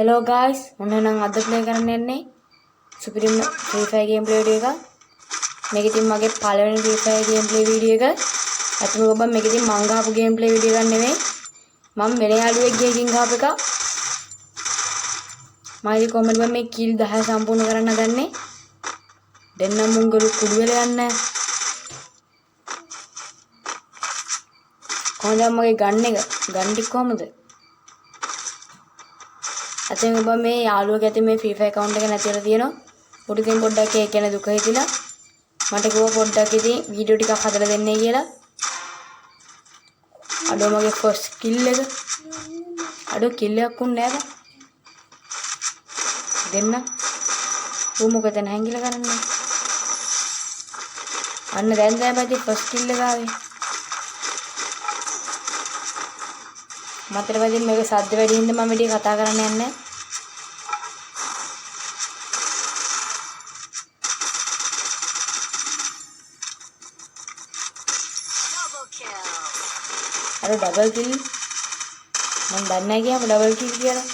Hello guys, ඔන්න නම් අද ප්ලේ කරන්න යන්නේ සුපිරිම Free Fire gameplay video එක. මේක ඉතින් මගේ පළවෙනි Free Fire gameplay video එක. අතන ඔබ මේක ඉතින් මං ගහපු gameplay video එකක් නෙමෙයි. මම වෙන යාළුවෙක් ගියකින් ගහපු එක. මම ඉතින් කොහොමද මේ kill 10 සම්පූර්ණ කරන්න හදන්නේ. දෙන්නම් මුංගලු කුඩු වෙලා යන්නේ. කොහොමද මගේ ගන්න එක? ගන්න ටික කොහමද? අතෙන් ඔබ මේ යාළුවගේ ඇති මේ Free Fire account එක නැතිලා තියෙනවා. උඩ ඉතින් පොඩ්ඩක් ඒක ගැන දුක හිතිලා මට කිව්වා පොඩ්ඩක් ඉතින් වීඩියෝ ටිකක් හදලා දෙන්නයි කියලා. අඩෝ මගේ first kill එක. අඩෝ kill එකක් උන්නේ නැහැ බා. දෙන්න. ඌ මොකද නැංගිලා කරන්නේ? අන්න දැන් දැන් first kill එක ආවේ. මතර වදින් මේක සද්ද වැඩි හින්දා මම ටික කතා කරන්න යන්නේ. අර ඩබල් කිල් මම දන්නේ නැහැ කියම ඩබල් කිල් කියලා.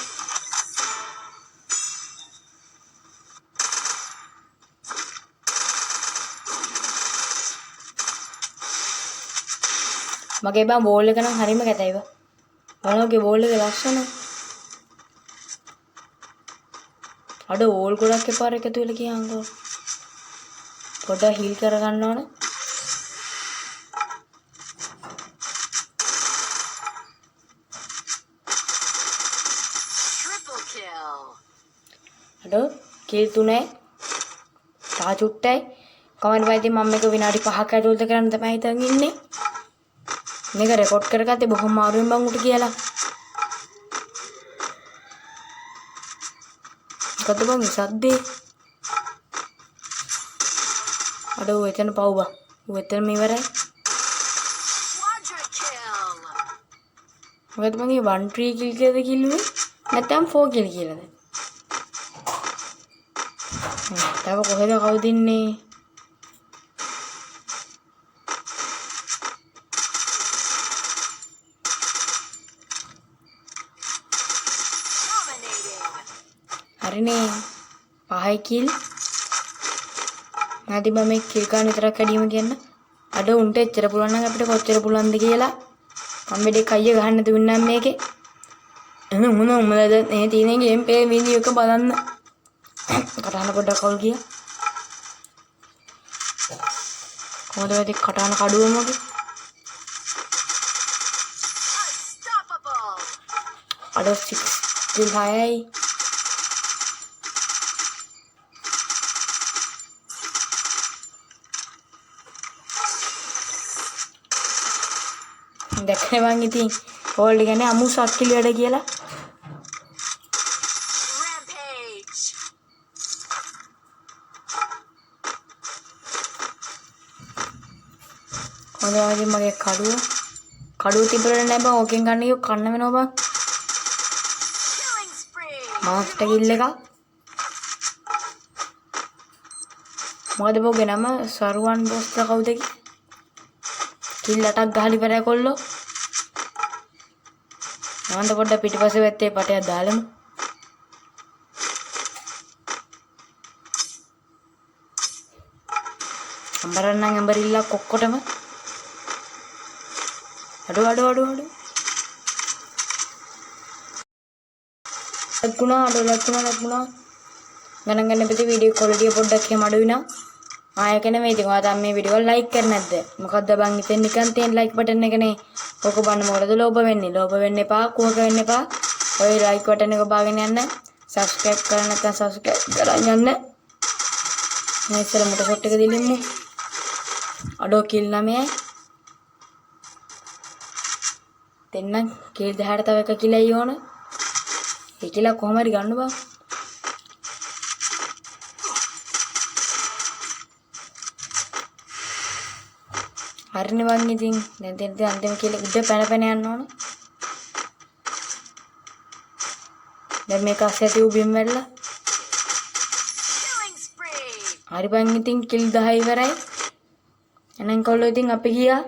මගේ බා බෝල් එක නම් හරිම කැතයි බා. බලන්නකෝ බෝල් එක ලස්සන. අඩ ඕල් ගොඩක් එපාර එකතු වෙලා කියන්කෝ. පොඩ්ඩක් හීල් කර ගන්න ඕන. අඩ කිල් 3යි. තා චුට්ටයි. කමෙන්ට් වලදී මම මේක විනාඩි 5ක් ඇතුළත කරන්න තමයි හිතන් ඉන්නේ. මේක රෙකෝඩ් කරගත්තේ බොහොම අමාරුවෙන් බං උට කියලා. මොකද බං සද්දේ? අඩෝ එතන පව් බා. ඌ එතන ඉවරයි. මොකද මං මේ 1 3 කිල් කියලාද කිල්ලුවේ? නැත්නම් 4 කිල් කියලාද? තව කොහෙද කවුද ඉන්නේ? හරිනේ 5 කිල් නැති බ මේ කිල් ගන්න විතරක් ඇදීම කියන්න. අද උන්ට එච්චර පුළුවන් නම් අපිට කොච්චර පුළුවන්ද කියලා මම මෙඩේ කයිය ගහන්න දුන්නා මේකේ. එන මොනවද මේ තියෙන ගේම්ප්ලේ වීඩියෝ එක බලන්න. කටහඬ පොඩ්ඩක් කවුල් ගියා. කොහොමද මේ කටහඬ කඩුව මොකද? අද 6 කිල් 6යි. දැක්කේ මං ඉතින් හෝල්ඩ් ගන්නේ අමු සක්කිලි වැඩ කියලා. කොහොමද මගේ කඩුව තිබුණේ නැහැ බං. ඕකෙන් ගන්න කිව්ව කන්න වෙනවා බං. මාස්ටර් කිල් එක. මොකද බෝගේ නම සරුවන් බොස් කවුද කි? කිල් 8ක් ගහලා ඉවරයි කොල්ලෝ. නන්ද පොඩ්ඩක් පිටිපස්සේ වැත්තේ පටයක් දාලමු. අම්බරන්නම් ඇඹරිල්ලක් ඔක්කොටම. අඩෝ ලකුණා ගණන් ගන්න පිටි වීඩියෝ ක්වොලිටිය පොඩ්ඩක් එහෙම අඩු වෙනවා. ආයෙක නෙමෙයි ඉතින් ඔයා තාම මේ වීඩියෝ එක ලයික් කරන්නේ නැද්ද? මොකද්ද බං ඉතින් නිකන් තියෙන ලයික් බටන් එකනේ. ඕක බලන්න මොකටද ලෝභ වෙන්නේ? ලෝභ වෙන්න එපා, කුවක වෙන්න එපා. ඔය ලයික් බටන් එක බාගෙන යන්න. සබ්ස්ක්‍රයිබ් කරන්න නැත්නම් සබ්ස්ක්‍රයිබ් කරන් යන්න. මේ ඉස්සර මුට ෂොට් එක දෙලින්මු. අඩෝ කිල් 9යි. දෙන්න කිල් 10ට තව එක කිලයි ඕන. ඒ කිල කොහොම හරි ගන්න බං. හරිනේ වං ඉතින් දැන් අන්තිම කියලා උඩ පැන යන්න ඕන. දැන් මේක අස්සෙටි උබින් වෙලා. හරි බං ඉතින් කිල් 10 ඉවරයි. එහෙනම් කොල්ලෝ ඉතින් අපි ගියා.